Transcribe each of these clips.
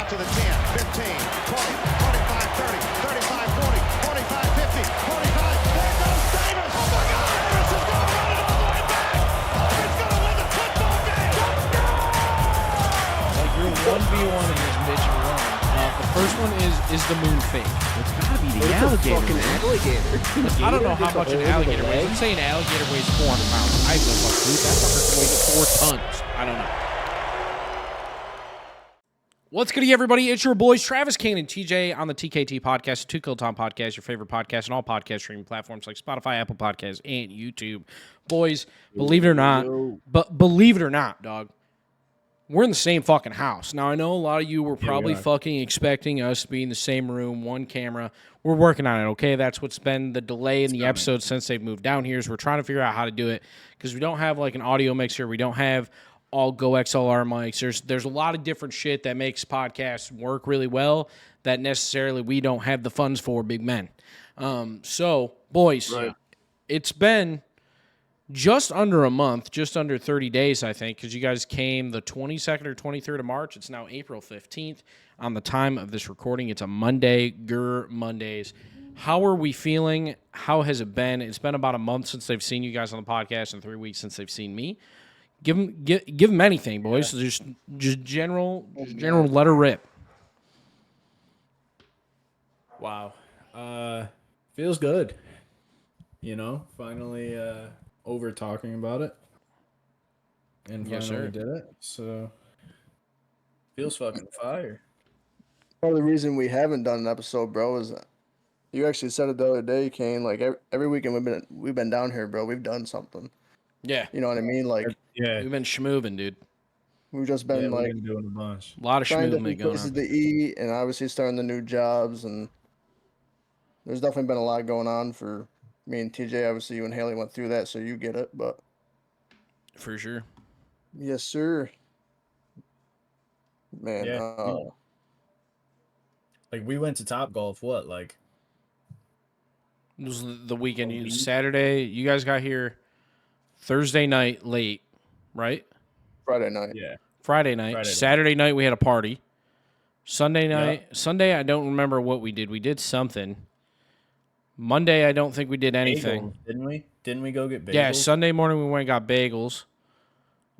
out to the 10, 15, 20, 25, 30, 35, 40, 45, 50, 45. There goes Davis. Oh, my God. Davis is going to run it all the way back. He's going to win the football game. Like, you're 1v1 against Mitch and Ron. The first one is the moon fake. It's got to be the alligator. Fucking alligator. I don't know how much an alligator weighs. Let's say an alligator weighs 400 pounds. I don't know, dude. That fucker weighs 4 tons. I don't know. What's good, everybody? It's your boys, Travis, Kane, and TJ on the TKT podcast, 2 Kill Tom podcast, your favorite podcast on all podcast streaming platforms like Spotify, Apple Podcasts, and YouTube. Boys, believe it or not, dog, we're in the same fucking house. Now, I know a lot of you were probably fucking expecting us to be in the same room, one camera. We're working on it, okay? That's what's been the delay in the episode since they've moved down here is we're trying to figure out how to do it because we don't have, like, an audio mixer. We don't have all Go XLR mics. There's a lot of different shit that makes podcasts work really well that necessarily we don't have the funds for, big men. So, boys, It's been just under a month, just under 30 days, I think, because you guys came the 22nd or 23rd of March. It's now April 15th on the time of this recording. It's a Monday, Mondays. How are we feeling? How has it been? It's been about a month since they've seen you guys on the podcast and 3 weeks since they've seen me. Give them anything, boys. Yeah. Just general let her rip. Wow. Feels good. You know, finally over talking about it. And finally did it. So feels fucking fire. Part of the reason we haven't done an episode, bro, is you actually said it the other day, Kane. Like every weekend we've been down here, bro. We've done something. Yeah. You know what I mean? Like, yeah, we've been schmooving, dude. We've just been we've been doing a bunch. A lot of schmooving going places on. to eat, and obviously starting the new jobs, and there's definitely been a lot going on for me and TJ. Obviously, you and Haley went through that, so you get it. But for sure, yes, sir. Man, like we went to Topgolf. What, like? It was the weekend. Saturday, you guys got here Thursday night late, right? Friday night. Yeah. Friday night. Saturday night we had a party. Sunday night. Yeah. Sunday I don't remember what we did. We did something. Monday I don't think we did anything. Bagels, didn't we? Didn't we go get bagels? Yeah, Sunday morning we went and got bagels.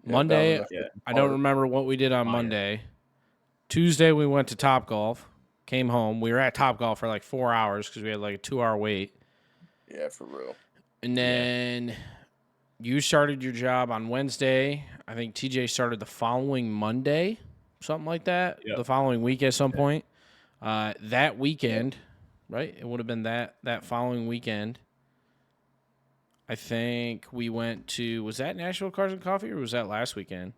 Yeah, Monday I don't remember what we did on Monday. Tuesday we went to Topgolf. Came home. We were at Topgolf for like 4 hours because we had like a 2-hour wait. Yeah, for real. And then you started your job on Wednesday. I think TJ started the following Monday, something like that. Yep. The following week at some point. That weekend, right? It would have been that following weekend. I think we went to, was that Nashville Cars and Coffee or was that last weekend?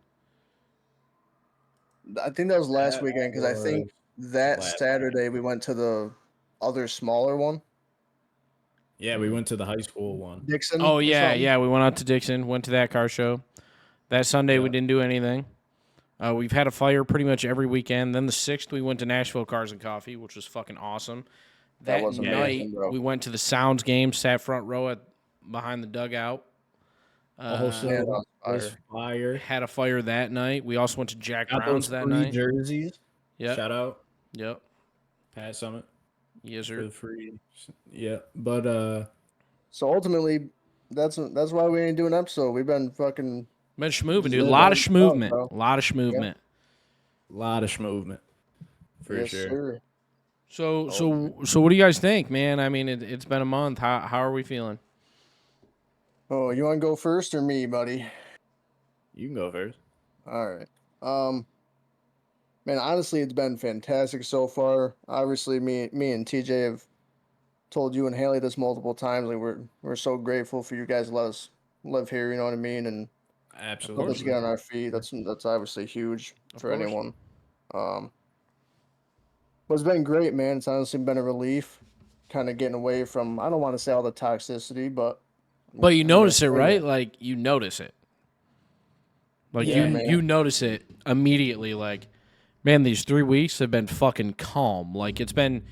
I think that was last weekend because I think that Saturday we went to the other smaller one. Yeah, we went to the high school one. Dixon. Oh, yeah. We went out to Dixon, went to that car show. That Sunday we didn't do anything. We've had a fire pretty much every weekend. Then the 6th we went to Nashville Cars and Coffee, which was fucking awesome. That was night we went to the Sounds game, sat front row behind the dugout. Was fire. Had a fire that night. We also went to Jack Brown's that night. Jerseys. Yeah. Shout out. Yep. Pat Summit. Yes, sir. For free. Yeah, but so ultimately, that's why we ain't doing an episode. We've been fucking schmooving, dude. A lot of schmoovement. A lot of schmoovement. A lot of schmoovement. For yes, sure. Sir. So what do you guys think, man? I mean, it's been a month. How are we feeling? Oh, you want to go first or me, buddy? You can go first. All right. Man, honestly, it's been fantastic so far. Obviously, me and TJ have told you and Haley this multiple times. Like we're so grateful for you guys to let us live here. You know what I mean? And absolutely, let us get on our feet. That's obviously huge for anyone. But it's been great, man. It's honestly been a relief, kind of getting away from. I don't want to say all the toxicity, but you notice it, right? Like you notice it. Like you notice it immediately. Like, man, these 3 weeks have been fucking calm. Like it's been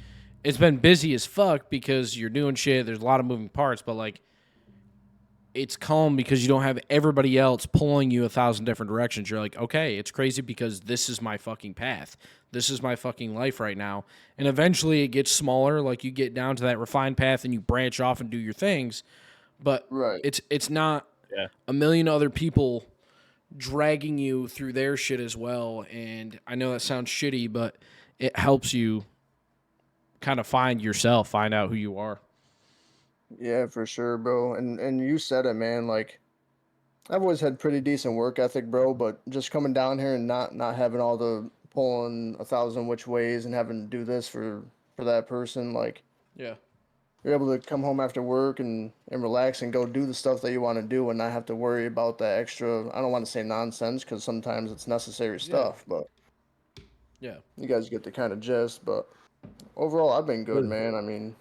busy as fuck because you're doing shit. There's a lot of moving parts, but like it's calm because you don't have everybody else pulling you 1,000 different directions. You're like, okay, it's crazy because this is my fucking path. This is my fucking life right now. And eventually it gets smaller. Like you get down to that refined path and you branch off and do your things. But Right. it's not Yeah. a million other people dragging you through their shit as well. And I know that sounds shitty, but it helps you kind of find yourself, find out who you are. Yeah, for sure, bro. And you said it, man. Like I've always had pretty decent work ethic, bro. But just coming down here and not having all the pulling 1,000 which ways and having to do this for that person, like Yeah. you're able to come home after work and relax and go do the stuff that you want to do and not have to worry about that extra. I don't want to say nonsense because sometimes it's necessary stuff, but Yeah. you guys get the kind of gist. But overall, I've been good, man. I mean,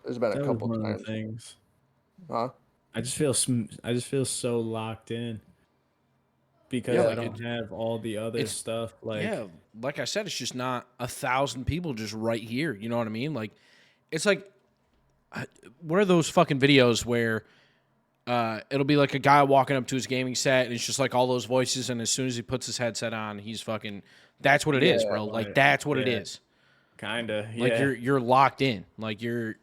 there's been a That was couple one of the times, things. huh? I just feel so locked in because Yeah, I like don't have all the other it's stuff. Like, yeah, like I said, it's just not 1,000 people just right here. You know what I mean? Like, it's like, what are those fucking videos where it'll be like a guy walking up to his gaming set and it's just like all those voices, and as soon as he puts his headset on, he's fucking. That's what it is, Yeah, bro. Like right. that's what it Yeah. is. kinda, Like yeah, you're locked in. Like you're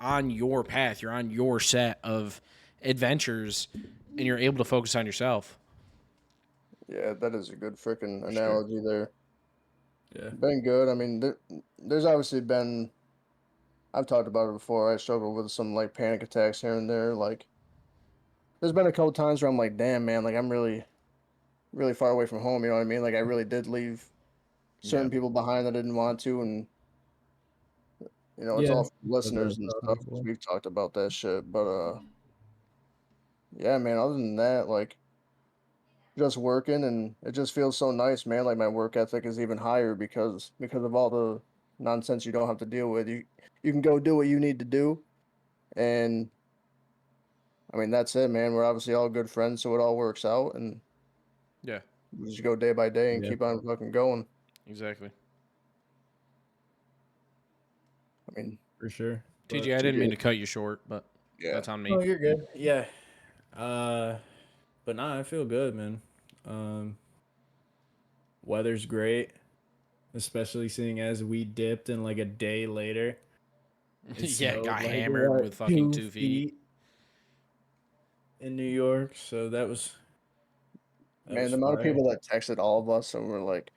on your path. You're on your set of adventures, and you're able to focus on yourself. yeah, that is a good freaking for sure. analogy there. Yeah, Been good. I mean, there's obviously been. I've talked about it before. I struggle with some like panic attacks here and there. Like, there's been a couple times where I'm like, damn, man, like I'm really far away from home. You know what I mean? Like, I really did leave yeah, certain people behind that I didn't want to, and it's yeah. all for Said that listeners and about stuff. 'Cause before. we've talked about that shit, but yeah, man. Other than that, like, just working, and it just feels so nice, man. Like my work ethic is even higher because of all the nonsense you don't have to deal with. You can go do what you need to do, and I mean that's it, man. We're obviously all good friends, so it all works out, and Yeah, we just go day by day and Yeah, keep on fucking going. exactly. I mean, for sure. TJ, But I didn't TJ, mean to cut you short, but yeah, that's on me. oh, you're good. Yeah. Uh, but nah, I feel good, man. Um, weather's great, especially seeing as we dipped in like a day later. It Yeah, snowed got like hammered what with fucking 2 2 feet. feet in New York, so that man. was The amount of fire. people that texted all of us and were like,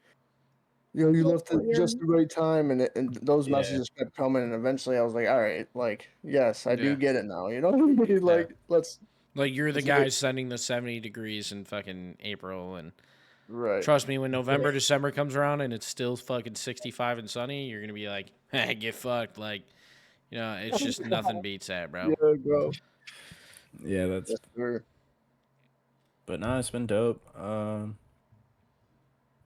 you left at just the right time," and those Yeah, messages kept coming, and eventually I was like, all right, like, yes, I do Yeah, get it now. You know what I mean? yeah. Like, Like you're the let's get guy sending the 70 degrees in fucking April, and right. trust me, when November, December comes around and it's still fucking 65 and sunny, you're gonna be like, hey, get fucked. Like, it's just nothing beats that, bro. Yeah, bro. yeah, that's. Yes, sir. But nah, it's been dope. I'm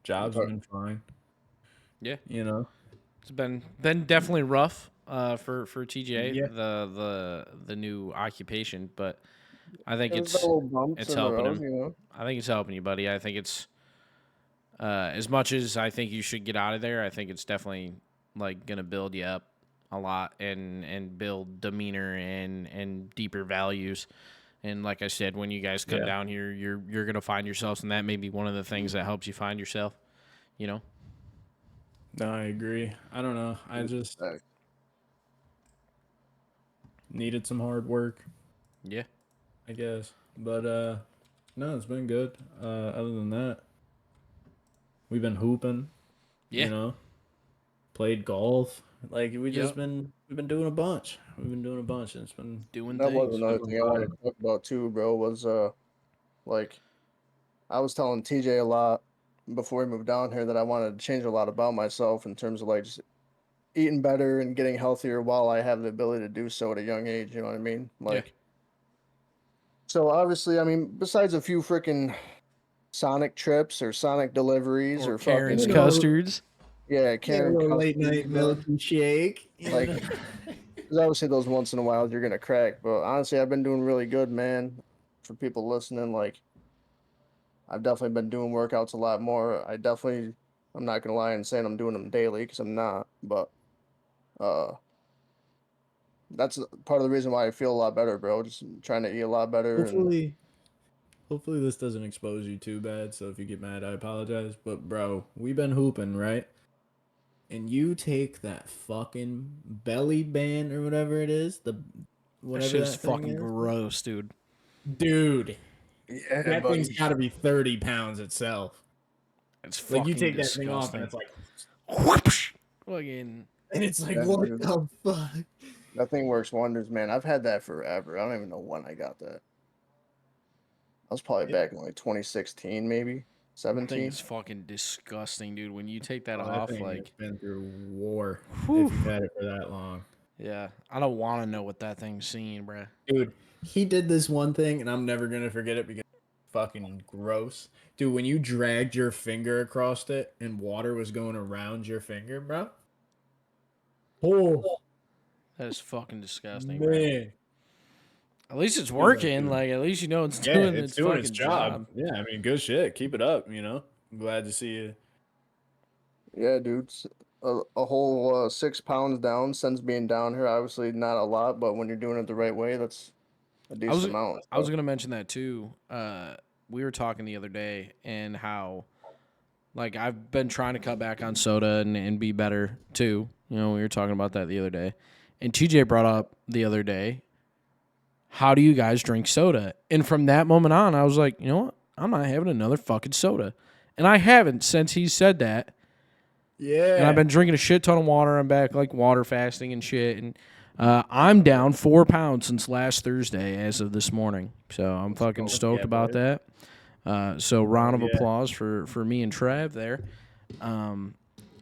Jobs have talking. been fine. Yeah, You know. it's been definitely rough for TJ Yeah. the new occupation, but I think There's been little bumps it's in the helping road, him. you know. I think it's helping you, buddy. I think it's as much as I think you should get out of there. I think it's definitely like gonna build you up a lot and build demeanor and deeper values. And like I said, when you guys come Yeah. down here, you're gonna find yourselves, and that may be one of the things that helps you find yourself. You know? No, I agree. I don't know. I just Right. needed some hard work, Yeah. I guess. But no, it's been good. Other than that, we've been hooping, Yeah. you know, played golf. Like Yep. we've been doing a bunch. We've been doing a bunch and it's been Doing That was things. another been thing I wanted fire. to talk about too, bro. Was like I was telling TJ a lot before we moved down here that I wanted to change a lot about myself in terms of like just eating better and getting healthier while I have the ability to do so at a young age. You know what I mean? Yeah. Like, so obviously, I mean, besides a few freaking Sonic trips or Sonic deliveries Or or fucking, Karen's You know, custards. yeah, yeah, a Karen little late custard, night milky shake. You like, know? there's obviously those once in a while you're gonna crack, but honestly, I've been doing really good, man. For people listening, like, I've definitely been doing workouts a lot more. I'm not gonna lie and saying I'm doing them daily because I'm not, but uh, that's part of the reason why I feel a lot better, bro. Just trying to eat a lot better. And Hopefully this doesn't expose you too bad. So if you get mad, I apologize. But bro, we've been hooping, right? And you take that fucking belly band or whatever it is, That whatever shit that is thing fucking is, gross, dude. dude. yeah, That thing's buddy. got to be 30 pounds itself. It's Like you fucking take that thing off and disgusting. it's like, Whoosh. Fucking. and it's like, Yeah, what dude. the fuck? That thing works wonders, man. I've had that forever. I don't even know when I got that. I was probably back in like 2016, maybe I think 17. it's fucking disgusting, dude. When you take that Oh, that off, thing has like, been through war whew. if you've had it for that long. Yeah, I don't want to know what that thing's seeing, bruh. Dude, he did this one thing, and I'm never gonna forget it because it's fucking gross. Dude, when you dragged your finger across it and water was going around your finger, bro. Oh That is fucking disgusting, bruh. man. At least it's He was like, working. dude, Like, at least you know it's yeah, doing it's its doing its fucking job. Yeah, I mean, good shit. Keep it up, you know? I'm glad to see you. Yeah, dude. A whole 6 pounds down since being down here. Obviously, not a lot, but when you're doing it the right way, that's a decent amount. I was gonna mention that too. We were talking the other day and how, like, I've been trying to cut back on soda and be better too. You know, we were talking about that the other day, and TJ brought up the other day, how do you guys drink soda? And from that moment on, I was like, you know what? I'm not having another fucking soda, and I haven't since he said that. Yeah. And I've been drinking a shit ton of water. I'm back like water fasting and shit. And I'm down 4 pounds since last Thursday as of this morning. So I'm fucking stoked about that. So round of applause for me and Trav there.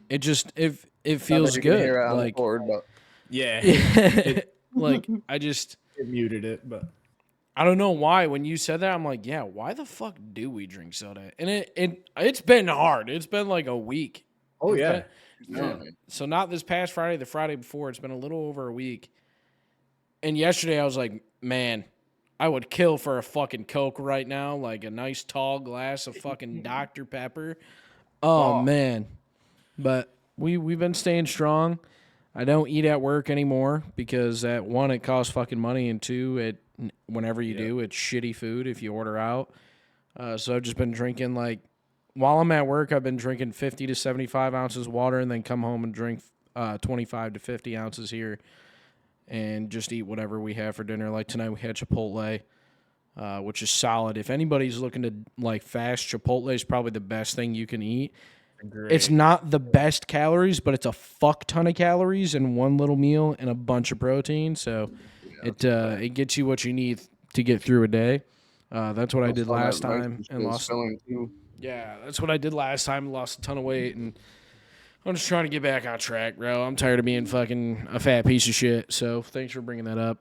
It just it feels You can hear good. it on the Like board, but Yeah. like I just It muted it, but I don't know why. When you said that, I'm like, yeah, why the fuck do we drink soda? And it's been hard. It's been like a week. oh It's yeah. been- so not this past Friday, the Friday before. It's been a little over a week. And yesterday I was like, man, I would kill for a fucking Coke right now, like a nice tall glass of fucking Dr. Pepper. Oh man. But we've been staying strong. I don't eat at work anymore because at one, it costs fucking money, and two, whenever you do, it's shitty food if you order out. So I've just been drinking like while I'm at work, I've been drinking 50 to 75 ounces of water and then come home and drink 25 to 50 ounces here and just eat whatever we have for dinner. Like tonight we had Chipotle, which is solid. If anybody's looking to like fast, Chipotle is probably the best thing you can eat. Great. It's not the best calories, but it's a fuck ton of calories in one little meal and a bunch of protein. So it gets you what you need to get through a day. That's what I did last time and lost. Yeah, that's what I did last time. Lost a ton of weight, and I'm just trying to get back on track, bro. I'm tired of being fucking a fat piece of shit. So thanks for bringing that up.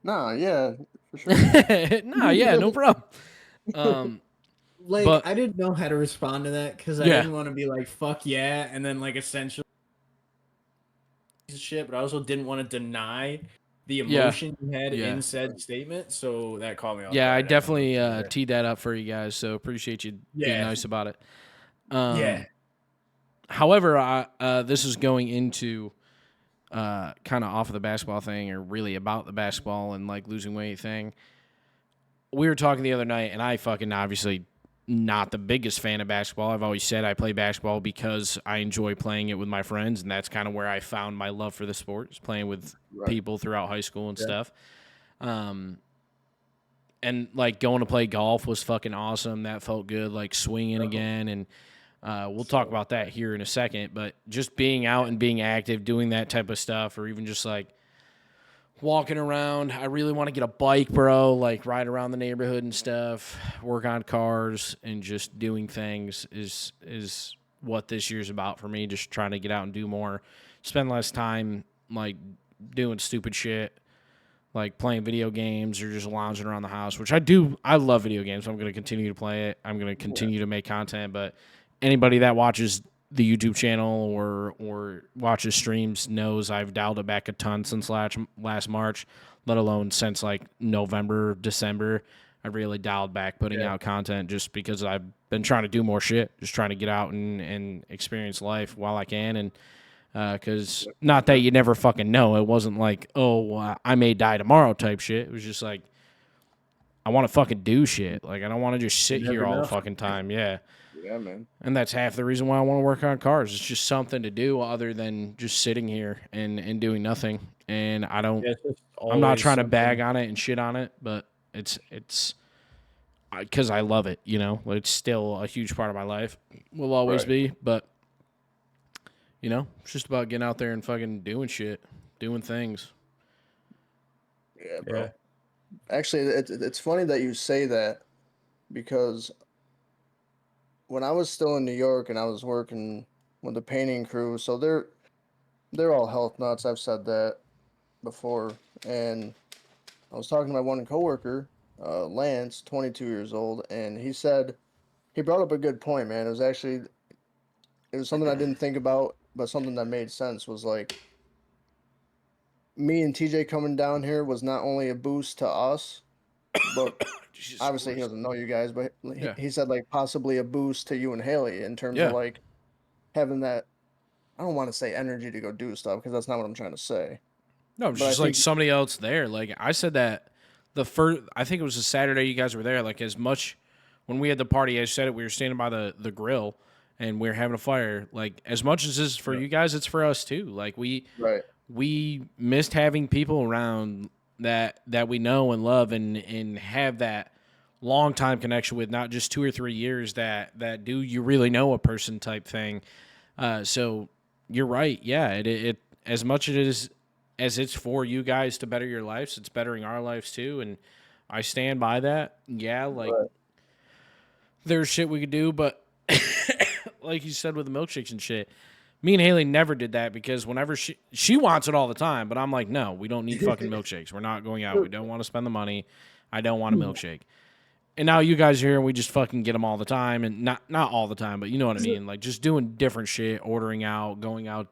Nah, yeah, for sure. Nah, yeah, no problem. Like, but- I didn't know how to respond to that because I Yeah. didn't want to be like, fuck yeah, and then like essentially shit, but I also didn't want to deny the emotion you had in said statement, so that caught me off Yeah, I guard. definitely teed that up for you guys, so appreciate you being nice about it. Yeah. However, this is going into kind of off of the basketball thing, or really about the basketball and like losing weight thing. We were talking the other night, and I fucking obviously not the biggest fan of basketball. I've always said I play basketball because I enjoy playing it with my friends, and that's kind of where I found my love for the sport, is playing with people throughout high school and stuff. And like going to play golf was fucking awesome. That felt good, like swinging again, and we'll talk about that here in a second. But just being out and being active, doing that type of stuff, or even just like walking around. I really want to get a bike, bro, like ride around the neighborhood and stuff, work on cars, and just doing things is what this year's about for me. Just trying to get out and do more, spend less time like doing stupid shit, like playing video games or just lounging around the house, which I do. I love video games. I'm going to continue to play it. I'm going to continue to make content, but anybody that watches the YouTube channel or watches streams knows I've dialed it back a ton since last March, let alone since like November, December. I really dialed back putting out content just because I've been trying to do more shit, just trying to get out and experience life while I can. Because not that you never fucking know. It wasn't like, oh, I may die tomorrow type shit. It was just like, I want to fucking do shit. Like, I don't want to just sit never here all the know. fucking time. Yeah. Yeah, man. And that's half the reason why I want to work on cars. It's just something to do other than just sitting here and doing nothing. And I don't, Yeah, it's just I'm not always trying to something. bag on it and shit on it, but it's because I love it, you know? It's still a huge part of my life. Will always Right. be, but, you know, it's just about getting out there and fucking doing shit, doing things. Yeah, bro. Yeah. Actually, it's funny that you say that because when I was still in New York and I was working with the painting crew, so they're all health nuts. I've said that before, and I was talking to my one coworker, Lance, 22 years old, and he brought up a good point, man. It was something I didn't think about, but something that made sense was like me and TJ coming down here was not only a boost to us, but Jesus obviously he Christ. doesn't know you guys, but Yeah. he said like possibly a boost to you and Haley in terms Yeah. of like having that. I don't want to say energy to go do stuff because that's not what I'm trying to say. No, it's But I just like think somebody else there. Like I said that I think it was a Saturday you guys were there. Like as much when we had the party, I said it, we were standing by the grill and we were having a fire. Like as much as this is for you guys, it's for us too. Like right, we missed having people around that we know and love and have that long time connection with, not just 2 or 3 years that do you really know a person type thing. So you're right. Yeah, it as much as it's for you guys to better your lives, it's bettering our lives too, and I stand by that. Yeah, like right. there's shit we could do, but like you said with the milkshakes and shit, me and Haley never did that because whenever she wants it all the time, but I'm like, no, we don't need fucking milkshakes. We're not going out. We don't want to spend the money. I don't want a milkshake. And now you guys are here and we just fucking get them all the time, and not all the time, but you know what I mean. Like just doing different shit, ordering out, going out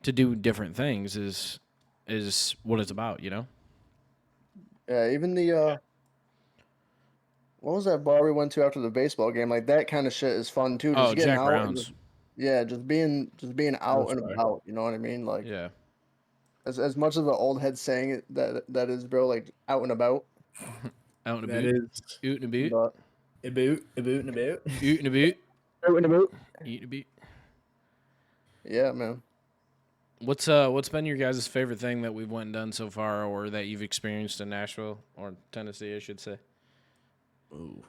to do different things is what it's about, you know. Yeah, even the what was that bar we went to after the baseball game? Like that kind of shit is fun too. Oh, Just getting Jack out and Brown's. yeah, just being out That's and right. about. You know what I mean? Like Yeah, as much of an old head saying it that is, bro. Like out and about. out and That about, is oot and about, But a boot and a boot. oot and about, out and about. eat and about. Yeah, man. What's been your guys' favorite thing that we've went and done so far, or that you've experienced in Nashville or Tennessee, I should say? Ooh.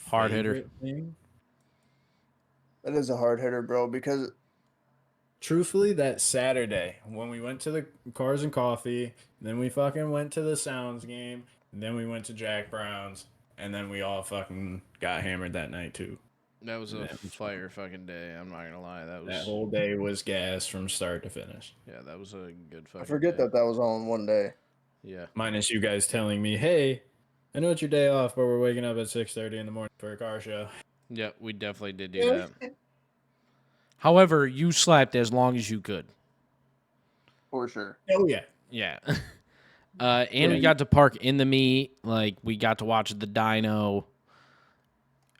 Hard hitter. Favorite thing? That is a hard hitter, bro. Because Truthfully, that Saturday when we went to the Cars and Coffee, then we fucking went to the Sounds game, and then we went to Jack Brown's, and then we all fucking got hammered that night too. That was a That was fire fucking day. I'm not gonna lie. That That was whole day was gas from start to finish. yeah. That was a good fucking. I forget day. that was all in one day. Yeah. Minus you guys telling me, "Hey, I know it's your day off, but we're waking up at 6:30 in the morning for a car show." Yeah, we definitely did do that. However, you slept as long as you could. For sure. Oh yeah. Yeah. And we got to park in the meet. Like we got to watch the dyno.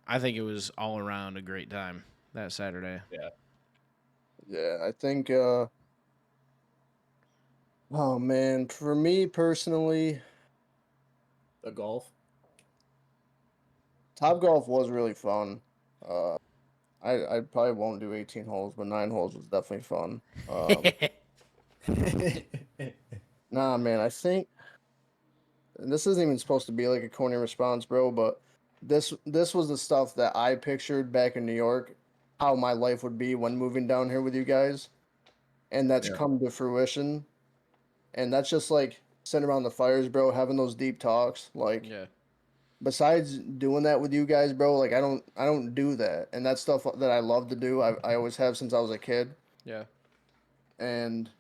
I think it was all around a great time that Saturday. Yeah, I think oh man, for me personally, The golf. Top Golf was really fun. Uh I probably won't do 18 holes, but 9 holes was definitely fun. Nah, man, I think and this isn't even supposed to be like a corny response, bro, but this was the stuff that I pictured back in New York, how my life would be when moving down here with you guys, and that's Yeah. come to fruition. And that's just like sitting around the fires, bro, having those deep talks. Like Yeah. besides doing that with you guys, bro, like I don't do that, and that's stuff that I love to do. I always have since I was a kid, Yeah. and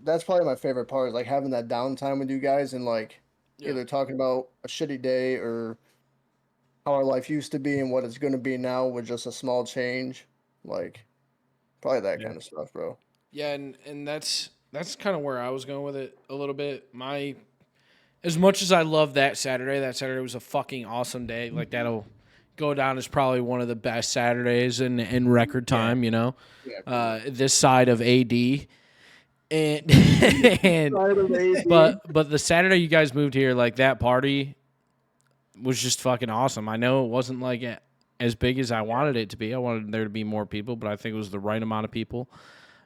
that's probably my favorite part is like having that downtime with you guys and like Yeah. either talking about a shitty day or how our life used to be and what it's going to be now with just a small change. Like probably that Yeah. kind of stuff, bro. Yeah, and that's kind of where I was going with it a little bit. As much as I love that Saturday was a fucking awesome day. Like that'll go down as probably one of the best Saturdays in record time. You know, Yeah. this side of AD, and but the Saturday you guys moved here, like that party was just fucking awesome. I know it wasn't like as big as I wanted it to be. I wanted there to be more people, but I think it was the right amount of people.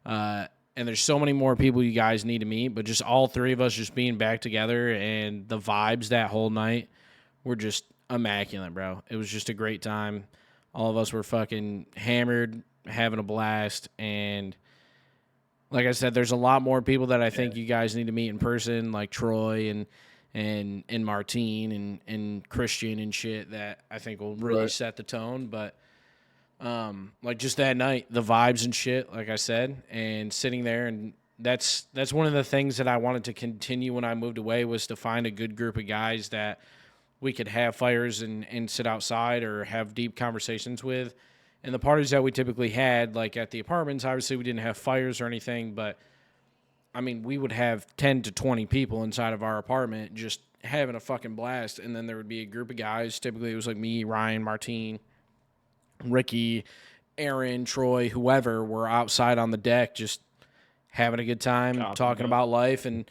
And there's so many more people you guys need to meet, but just all three of us just being back together and the vibes that whole night were just immaculate, bro. It was just a great time. All of us were fucking hammered, having a blast, and like I said, there's a lot more people that I think you guys need to meet in person, like Troy and Martine and Christian and shit, that I think will really set the tone. But like just that night, the vibes and shit, like I said, and sitting there, and that's one of the things that I wanted to continue when I moved away, was to find a good group of guys that we could have fires and sit outside or have deep conversations with. And the parties that we typically had, like at the apartments, obviously we didn't have fires or anything, but I mean, we would have 10 to 20 people inside of our apartment just having a fucking blast. And then there would be a group of guys. Typically it was like me, Ryan, Martine, Ricky, Aaron, Troy, whoever were outside on the deck just having a good time, talking about life. And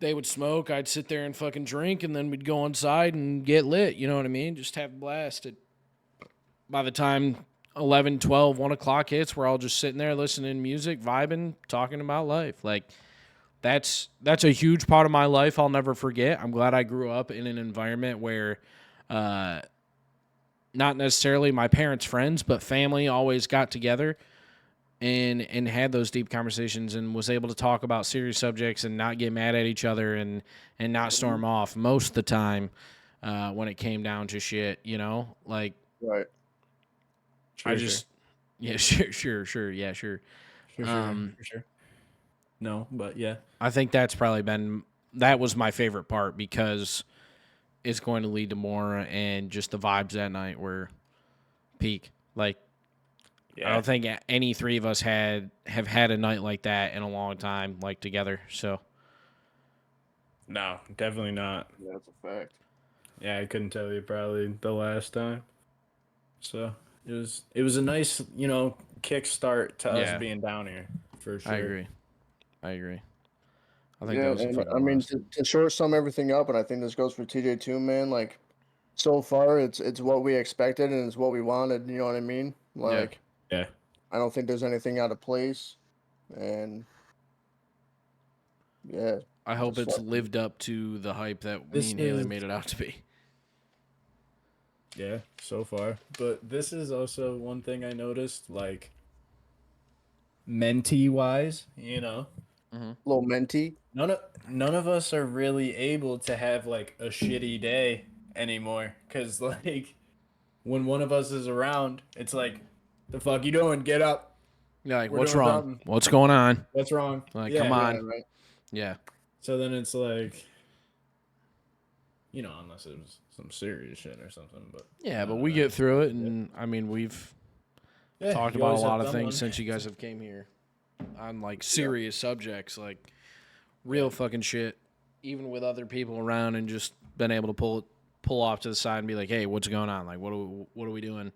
they would smoke. I'd sit there and fucking drink, and then we'd go inside and get lit. You know what I mean? Just have a blast. By the time 11, 12, 1 o'clock hits, we're all just sitting there listening to music, vibing, talking about life. Like, that's a huge part of my life I'll never forget. I'm glad I grew up in an environment where not necessarily my parents' friends, but family always got together and had those deep conversations and was able to talk about serious subjects and not get mad at each other and not storm off most of the time when it came down to shit, you know? Like, Right. I just, yeah, sure. Yeah, sure. Sure. No, but yeah. I think that's probably that was my favorite part, because it's going to lead to more, and just the vibes that night were peak. Like, I don't think any three of us have had a night like that in a long time, like together. So, No, definitely not. Yeah, that's a fact. Yeah, I couldn't tell you probably the last time. So it was a nice, kickstart to us being down here, for sure. I agree. I think Yeah, that was a and fucking I mean, blast. to short sum everything up, and I think this goes for TJ too, man. Like, so far, it's what we expected and it's what we wanted. You know what I mean? Like, Yeah. I don't think there's anything out of place, and yeah, I hope just it's fucking- lived up to the hype that This me and Haley is- made it out to be. Yeah, so far. But this is also one thing I noticed, like, mentee wise, little mentee. none of us are really able to have like a shitty day anymore, because like when one of us is around, it's like, the fuck you doing? Get up. Yeah, like, We're what's doing wrong? something. What's going on? What's wrong? Like, Yeah, come on. Yeah, right. Yeah. So then it's like, unless it was some serious shit or something, but Yeah, but we get through it, and I mean, we've talked you about a always have lot of someone. things since you guys have came here on like serious subjects, like real fucking shit, even with other people around, and just been able to pull off to the side and be like, hey, what's going on? Like, what are we doing?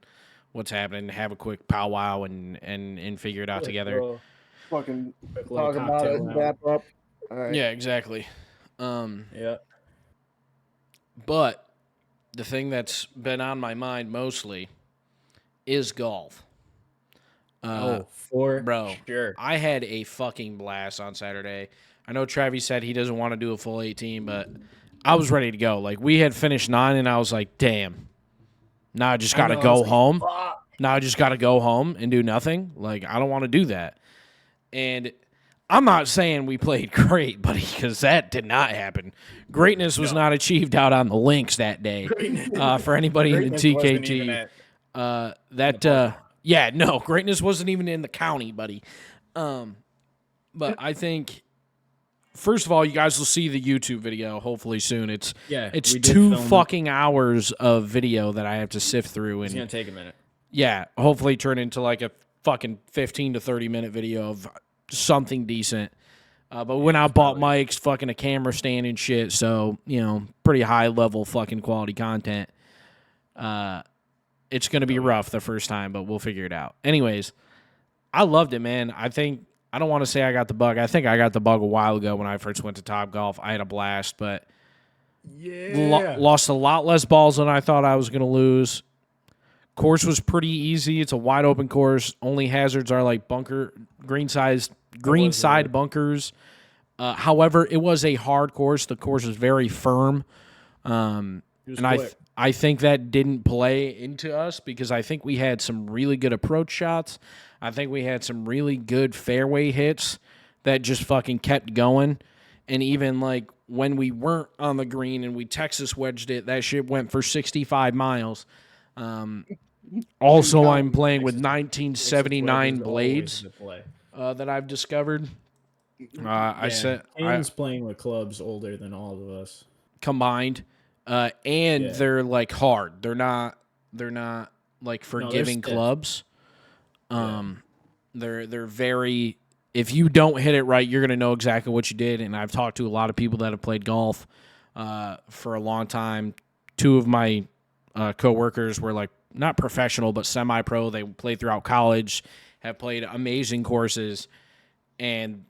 What's happening? Have a quick powwow and figure it out together. Little- Fucking quick little talk about it cocktail and round. wrap up. All right. Yeah, exactly. Yeah. But the thing that's been on my mind mostly is golf. For Bro, sure. I had a fucking blast on Saturday. I know Travis said he doesn't want to do a full 18, but I was ready to go. Like, we had finished 9, and I was like, damn. Now I just got to go home. Now I just got to go home and do nothing. Like, I don't want to do that. And I'm not saying we played great, buddy, because that did not happen. Greatness was not achieved out on the links that day. For anybody in the Greatness wasn't even TKT, greatness wasn't even in the county, buddy. But I think, first of all, you guys will see the YouTube video hopefully soon. It's we did 2 film it. fucking hours of video that I have to sift through, It's and gonna take a minute. yeah, hopefully turn into like a fucking 15 to 30 minute video of something decent. But when I bought mics, fucking a camera stand and shit, so, pretty high level fucking quality content. it's going to be rough the first time, but we'll figure it out. Anyways, I loved it, man. I don't want to say I got the bug. I think I got the bug a while ago when I first went to Topgolf. I had a blast, but lost a lot less balls than I thought I was going to lose. Course was pretty easy. It's a wide open course. Only hazards are like green side bunkers. However, it was a hard course. The course was very firm. And I think that didn't play into us because I think we had some really good approach shots. I think we had some really good fairway hits that just fucking kept going. And even like when we weren't on the green and we Texas wedged it, that shit went for 65 miles. Also, I'm playing with 1979 blades that I've discovered. I said Kane's playing with clubs older than all of us combined, and they're like hard. They're not like forgiving clubs. They're very. If you don't hit it right, you're gonna know exactly what you did. And I've talked to a lot of people that have played golf for a long time. Two of my coworkers were like not professional but semi-pro. They played throughout college, have played amazing courses, and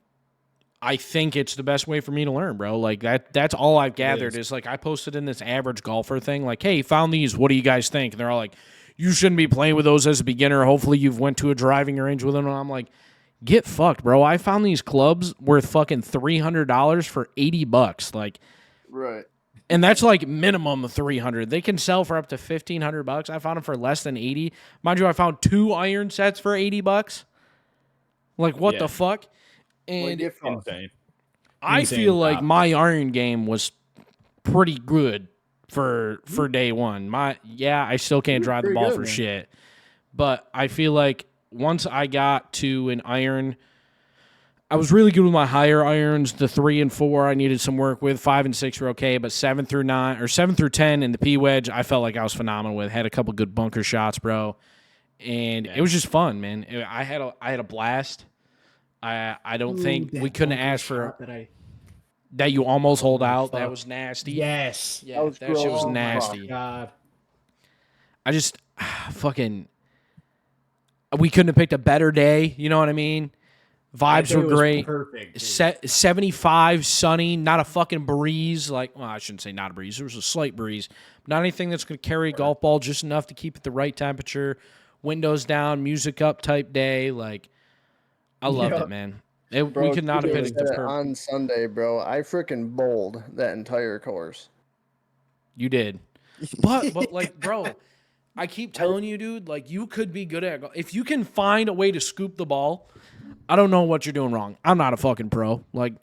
I think it's the best way for me to learn, bro. Like that's all I've gathered is like I posted in this average golfer thing like, hey, found these. What do you guys think? And they're all like, you shouldn't be playing with those as a beginner. Hopefully you've went to a driving range with them. And I'm like, get fucked, bro. I found these clubs worth fucking $300 for $80. Like, right. And that's like minimum $300. They can sell for up to $1,500. I found them for less than $80. Mind you, I found 2 iron sets for $80. Like, what the fuck? And insane. I feel like my iron game was pretty good for day one. I still can't drive the ball for shit. But I feel like once I got to an iron, I was really good with my higher irons. The 3 and 4 I needed some work with. 5 and 6 were okay, but 7 through 10 and the P wedge, I felt like I was phenomenal with. Had a couple good bunker shots, bro. And it was just fun, man. I had a blast. I don't think we couldn't ask for that you almost hold out. Fuck. That was nasty. Yes. Yeah, that shit was nasty. God. I just fucking we couldn't have picked a better day, you know what I mean? Vibes were great. Perfect. 75, sunny, not a fucking breeze. Like, well, I shouldn't say not a breeze. There was a slight breeze. Not anything that's going to carry a golf ball, just enough to keep it the right temperature. Windows down, music up type day. Like, I loved it, man. We could not have picked the perfect. On Sunday, bro, I freaking bowled that entire course. You did. But like, bro, I keep telling you, dude, like, you could be good at golf. If you can find a way to scoop the ball, I don't know what you're doing wrong. I'm not a fucking pro. Like,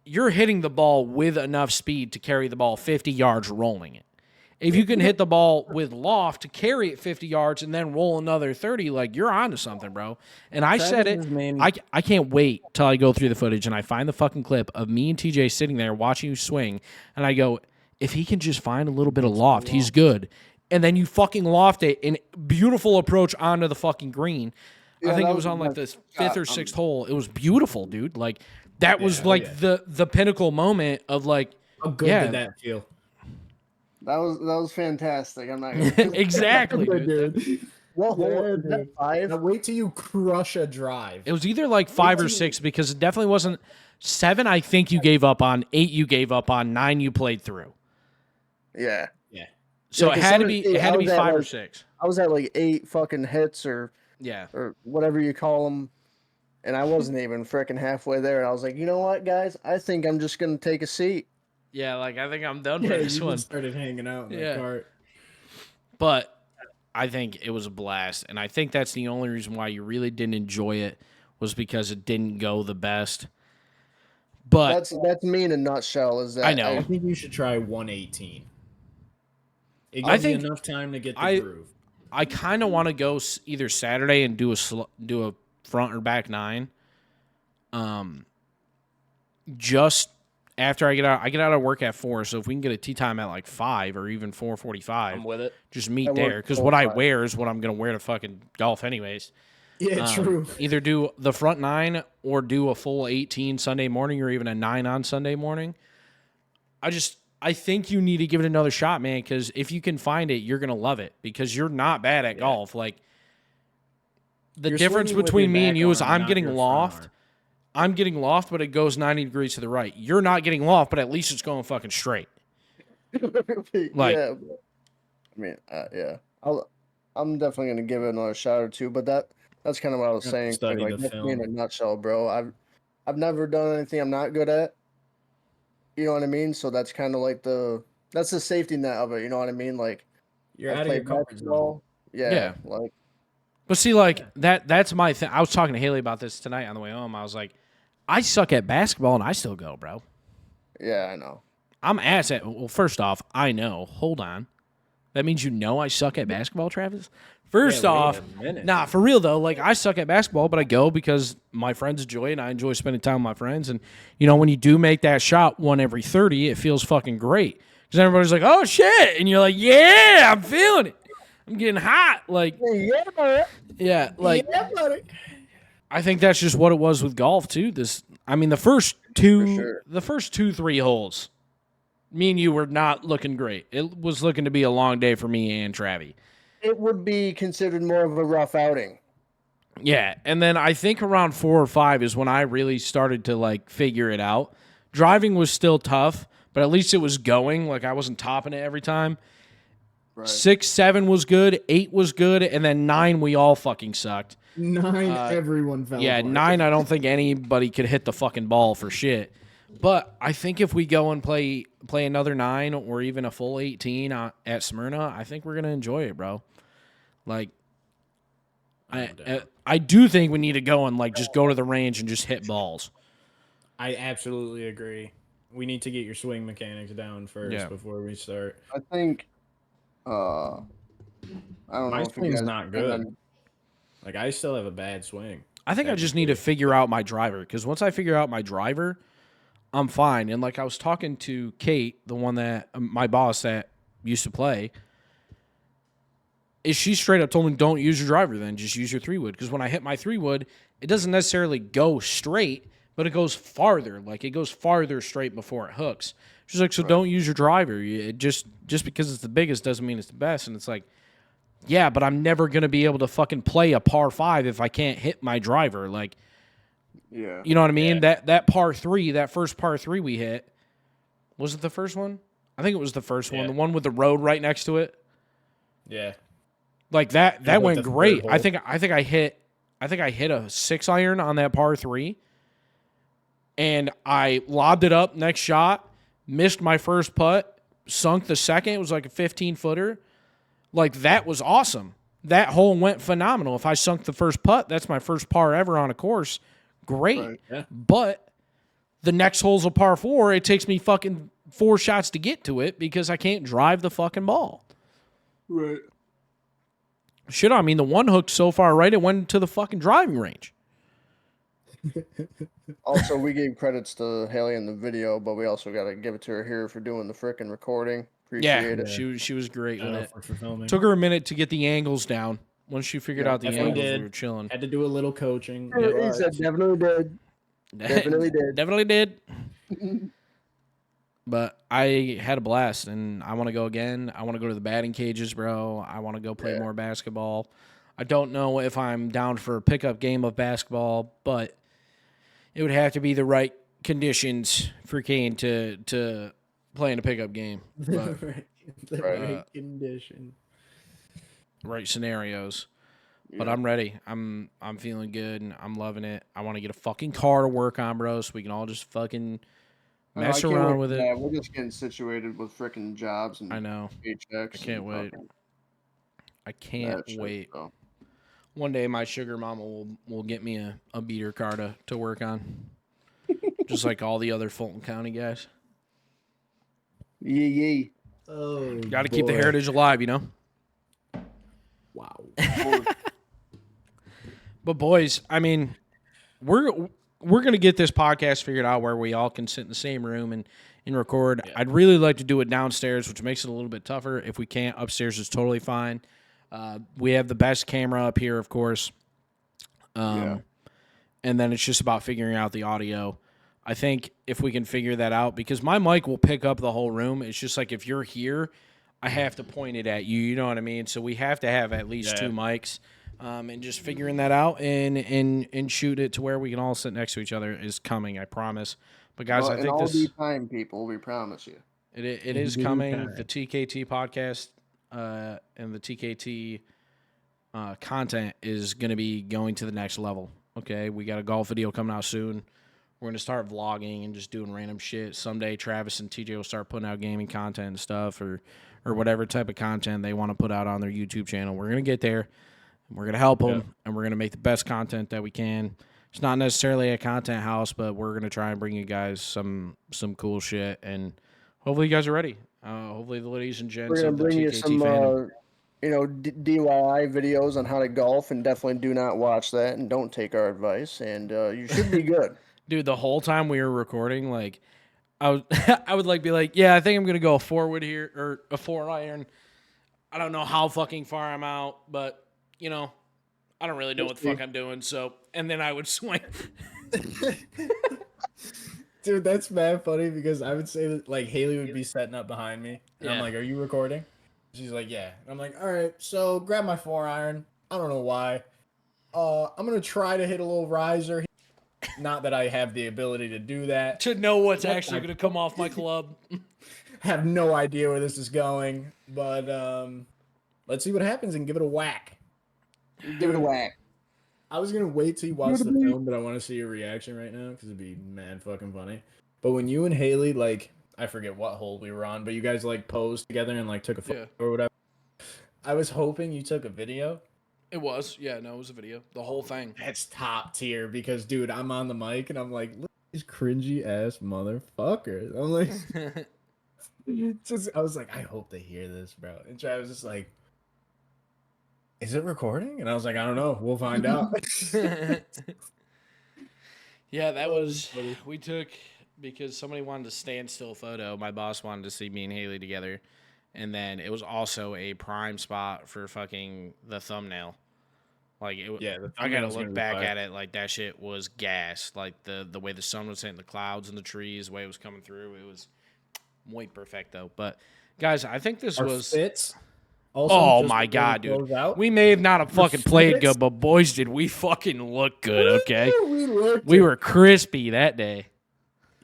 you're hitting the ball with enough speed to carry the ball 50 yards rolling it. If you can hit the ball with loft to carry it 50 yards and then roll another 30, like, you're onto something, bro. And I said it. I can't wait till I go through the footage and I find the fucking clip of me and TJ sitting there watching you swing. And I go, if he can just find a little bit of loft, he's good. And then you fucking loft it in beautiful approach onto the fucking green. Yeah, I think it was on like the 5th or 6th hole. It was beautiful, dude. Like, that was like the pinnacle moment of like, how good did that feel? That was fantastic. I'm not gonna exactly, dude. Well, that 5. Now wait till you crush a drive. It was either like 5 or 6 because it definitely wasn't 7. I think you gave up on 8. You gave up on 9. You played through. Yeah. So it had to be 5 or 6. I was at like 8 fucking hits or whatever you call them, and I wasn't even freaking halfway there. And I was like, you know what, guys? I think I'm just gonna take a seat. Yeah, like I think I'm done with this one. Started hanging out in the cart. But I think it was a blast, and I think that's the only reason why you really didn't enjoy it was because it didn't go the best. But that's me in a nutshell. Is that I know? I think you should try 118. It gives you enough time to get the groove. I kind of want to go either Saturday and do a front or back 9. Just after I get out of work at 4, so if we can get a tee time at like 5 or even 4:45, I'm with it. Just meet there because what I wear is what I'm gonna wear to fucking golf anyways. Yeah, true. Either do the front 9 or do a full 18 Sunday morning or even a 9 on Sunday morning. I think you need to give it another shot, man, because if you can find it, you're going to love it because you're not bad at golf. Like, the You're difference swinging with between your me and back you is arm, I'm not getting your front loft. arm. I'm getting loft, but it goes 90 degrees to the right. You're not getting loft, but at least it's going fucking straight. Like, yeah. I mean, yeah. I'm definitely gonna give it another shot or two. But that's kind of what I was You have to saying. study Like the that's me in a film. nutshell, bro. I've never done anything I'm not good at. You know what I mean? So that's kind of like that's the safety net of it. You know what I mean? Like You're I out of play your comfort zone. basketball. Yeah. Yeah. Like but see, like, that's my thing. I was talking to Haley about this tonight on the way home. I was like, I suck at basketball, and I still go, bro. yeah, I know. I'm ass at. Well, first off, I know. Hold on. That means you know I suck at basketball, Travis? First Yeah, wait off, a minute. nah, for real though, like I suck at basketball, but I go because my friends enjoy it and I enjoy spending time with my friends. And, you know, when you do make that shot 1 every 30, it feels fucking great. Because everybody's like, oh shit. And you're like, yeah, I'm feeling it. I'm getting hot. Like, Yeah, buddy. yeah, like, Yeah, buddy. I think that's just what it was with golf too. The first sure. 3 holes, me and you were not looking great. It was looking to be a long day for me and Travi. It would be considered more of a rough outing. Yeah, and then I think around 4 or 5 is when I really started to like figure it out. Driving was still tough, but at least it was going. Like I wasn't topping it every time. Right. 6, 7 was good, 8 was good, and then 9 we all fucking sucked. 9, everyone fell Yeah, apart. 9 I don't think anybody could hit the fucking ball for shit. But I think if we go and play another 9 or even a full 18 at Smyrna, I think we're gonna enjoy it, bro. Like, I do think we need to go and like just go to the range and just hit balls. I absolutely agree. We need to get your swing mechanics down first before we start. I think I don't My know if you swing's guys not good. Like, I still have a bad swing. I think I just need to figure out my driver because once I figure out my driver, I'm fine. And like I was talking to Kate, the one that my boss that used to play, is she straight up told me don't use your driver then, just use your 3-wood. Because when I hit my 3-wood, it doesn't necessarily go straight, but it goes farther. Like it goes farther straight before it hooks. She's like, so don't use your driver. It just because it's the biggest doesn't mean it's the best. And it's like, yeah, but I'm never gonna be able to fucking play a par 5 if I can't hit my driver. Like, Yeah. you know what I mean? Yeah. That par 3, that first par 3 we hit, was it the first one? I think it was the first one, Yeah. the one with the road right next to it. Yeah. Like that like went the third great. hole. I think I hit a 6 iron on that par 3, and I lobbed it up next shot, missed my first putt, sunk the second. It was like a 15-footer. Like that was awesome. That hole went phenomenal. If I sunk the first putt, that's my first par ever on a course. Great. Right. Yeah. But the next hole's a par 4. It takes me fucking 4 shots to get to it because I can't drive the fucking ball. Right. Shit, I mean, the one hook so far right, it went to the fucking driving range. Also, we gave credits to Haley in the video, but we also got to give it to her here for doing the frickin' recording. Appreciate Yeah, it. she was great with it. For filming. Took her a minute to get the angles down. Once she figured out the definitely angles, did. we were chilling. Had to do a little coaching. He said definitely did. Definitely did. Definitely did. But I had a blast, and I want to go again. I want to go to the batting cages, bro. I want to go play more basketball. I don't know if I'm down for a pickup game of basketball, but it would have to be the right conditions for Kane to play in a pickup game. But The right condition. right scenarios. But Yeah. I'm ready. I'm feeling good, and I'm loving it. I want to get a fucking car to work on, bro, so we can all just fucking mess I can't around wait with for it. that. We're just getting situated with frickin' jobs and I know. paychecks. I can't and wait. fucking I can't that shit, wait. so. One day my sugar mama will get me a beater car to work on. Just like all the other Fulton County guys. Yeah. Oh, Got to keep the heritage alive, you know? Wow. But boys, I mean, we're going to get this podcast figured out where we all can sit in the same room and record. Yeah. I'd really like to do it downstairs, which makes it a little bit tougher. If we can't, upstairs is totally fine. We have the best camera up here, of course. Yeah. And then it's just about figuring out the audio. I think if we can figure that out, because my mic will pick up the whole room. It's just like if you're here, I have to point it at you. You know what I mean? So we have to have at least two mics. And just figuring that out and shoot it to where we can all sit next to each other is coming, I promise. But guys, I think this due time, people, we promise you. it is coming. The TKT podcast and the TKT content is going to be going to the next level. Okay, we got a golf video coming out soon. We're going to start vlogging and just doing random shit. Someday Travis and TJ will start putting out gaming content and stuff or whatever type of content they want to put out on their YouTube channel. We're going to get there. We're going to help them, and we're going to make the best content that we can. It's not necessarily a content house, but we're going to try and bring you guys some cool shit, and hopefully you guys are ready. Hopefully the ladies and gents We're going of to the bring you TKT some, fandom. DIY videos on how to golf, and definitely do not watch that, and don't take our advice, and you should be good. Dude, the whole time we were recording, like, I would like be like, yeah, I think I'm going to go a forward here, or a 4-iron. I don't know how fucking far I'm out, but you know, I don't really know what the fuck I'm doing. So, and then I would swing. Dude, that's mad funny because I would say that, like, Haley would be setting up behind me. And I'm like, are you recording? She's like, yeah. And I'm like, all right, so grab my 4-iron. I don't know why. I'm going to try to hit a little riser. Not that I have the ability to do that. To know what's actually going to come off my club. Have no idea where this is going. But let's see what happens and give it a whack. Give it a whack. I was going to wait till you watch the film, but I want to see your reaction right now because it'd be mad fucking funny. But when you and Haley, like, I forget what hole we were on, but you guys, like, posed together and, like, took a photo or whatever. I was hoping you took a video. It was. Yeah, no, it was a video. The whole thing. That's top tier because, dude, I'm on the mic and I'm like, look at these cringy ass motherfuckers. I'm like, I was like, I hope they hear this, bro. And Travis was just like, is it recording? And I was like, I don't know. We'll find out. Yeah, that was, we took, because somebody wanted a standstill photo. My boss wanted to see me and Haley together. And then it was also a prime spot for fucking the thumbnail. Like, I gotta look back at it. Like, that shit was gas. Like, the way the sun was hitting the clouds and the trees, the way it was coming through, it was muy perfecto. But, guys, I think this was... Fits. Also, oh my god, dude. We may have not have fucking played good, but boys, did we fucking look good, okay? We were crispy that day.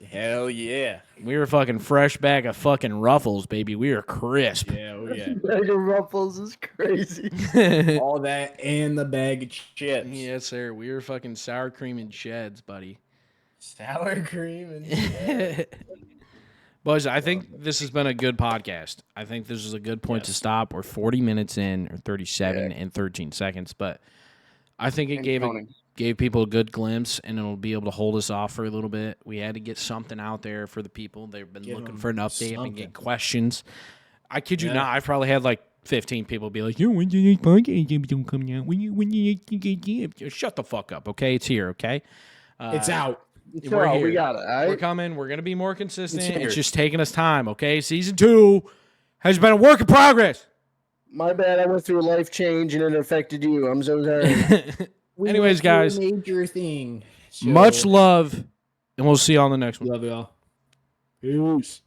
Hell yeah. We were fucking fresh bag of fucking Ruffles, baby. We were crisp. Yeah, oh yeah. Bag of Ruffles is crazy. All that and the bag of chips. Yes, sir. We were fucking sour cream and sheds, buddy. Sour cream and sheds. Boys, I think this has been a good podcast. I think this is a good point to stop. We're 40 minutes in, or 37 and 13 seconds, but I think it gave people a good glimpse, and it'll be able to hold us off for a little bit. We had to get something out there for the people. They've been looking for an update and get questions. I kid you not, I've probably had like 15 people be like, yo, when's your next podcast coming out? When you shut the fuck up, okay? It's here, okay? It's out. We're here. We got it. All right? We're coming. We're going to be more consistent. It's just taking us time, okay? Season 2 has been a work in progress. My bad. I went through a life change and it affected you. I'm so sorry. Anyways, guys, major thing. much love, and we'll see you on the next one. Love y'all. Peace.